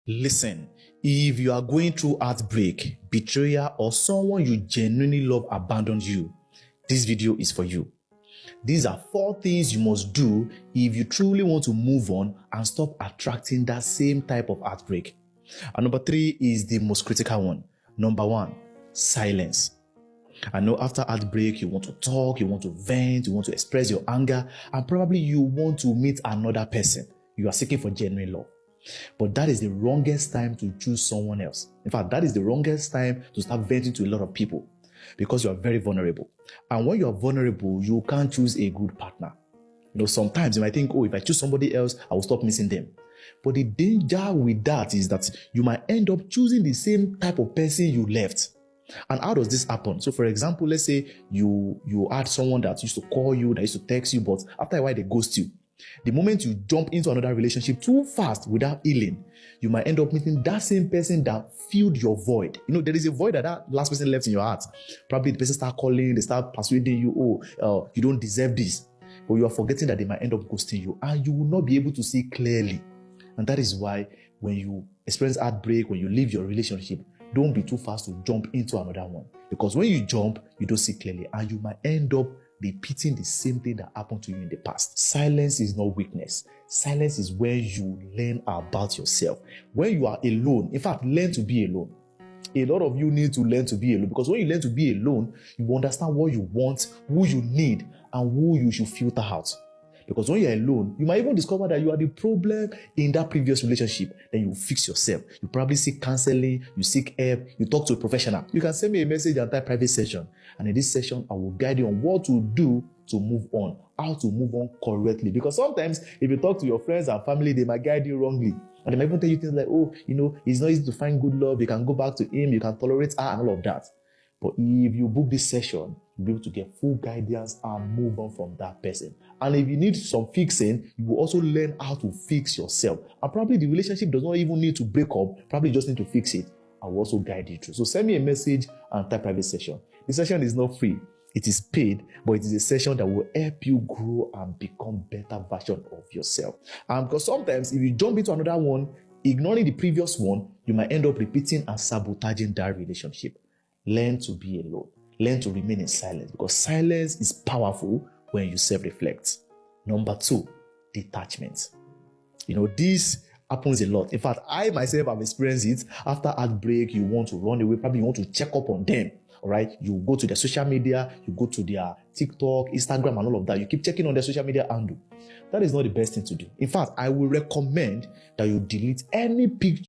Listen, if you are going through heartbreak, betrayal, or someone you genuinely love abandoned you, this video is for you. These are 4 things you must do if you truly want to move on and stop attracting that same type of heartbreak. And number 3 is the most critical one. Number 1, silence. I know after heartbreak, you want to talk, you want to vent, you want to express your anger, and probably you want to meet another person. You are seeking for genuine love. But that is the wrongest time to choose someone else. In fact, that is the wrongest time to start venting to a lot of people because you are very vulnerable. And when you are vulnerable, you can't choose a good partner. Sometimes you might think, oh, if I choose somebody else, I will stop missing them. But the danger with that is that you might end up choosing the same type of person you left. And how does this happen? So, for example, let's say you had someone that used to call you, that used to text you, but after a while they ghost you. The moment you jump into another relationship too fast without healing, you might end up meeting that same person that filled your void. There is a void that last person left in your heart. Probably the person start calling, they start persuading you, you don't deserve this. But you are forgetting that they might end up ghosting you and you will not be able to see clearly. And that is why when you experience heartbreak, when you leave your relationship, don't be too fast to jump into another one. Because when you jump, you don't see clearly and you might end up repeating the same thing that happened to you in the past. Silence is not weakness. Silence is where you learn about yourself. When you are alone, in fact, learn to be alone. A lot of you need to learn to be alone because when you learn to be alone, you understand what you want, who you need, and who you should filter out. Because when you're alone, you might even discover that you are the problem in that previous relationship. Then you fix yourself. You probably seek counseling, you seek help, you talk to a professional. You can send me a message and type private session. And in this session, I will guide you on what to do to move on, how to move on correctly. Because sometimes if you talk to your friends and family, they might guide you wrongly. And they might even tell you things like, it's not easy to find good love. You can go back to him, you can tolerate her and all of that. But if you book this session, you'll be able to get full guidance and move on from that person. And if you need some fixing, you will also learn how to fix yourself. And probably the relationship does not even need to break up. Probably just need to fix it. I will also guide you through. So send me a message and type private session. The session is not free. It is paid, but it is a session that will help you grow and become better version of yourself. Because sometimes if you jump into another one, ignoring the previous one, you might end up repeating and sabotaging that relationship. Learn to be alone. Learn to remain in silence because silence is powerful when you self-reflect. Number 2, detachment. This happens a lot. In fact, I myself have experienced it. After heartbreak, you want to run away. Probably you want to check up on them. All right. You go to their social media, you go to their TikTok, Instagram, and all of that. You keep checking on their social media handle. That is not the best thing to do. In fact, I will recommend that you delete any picture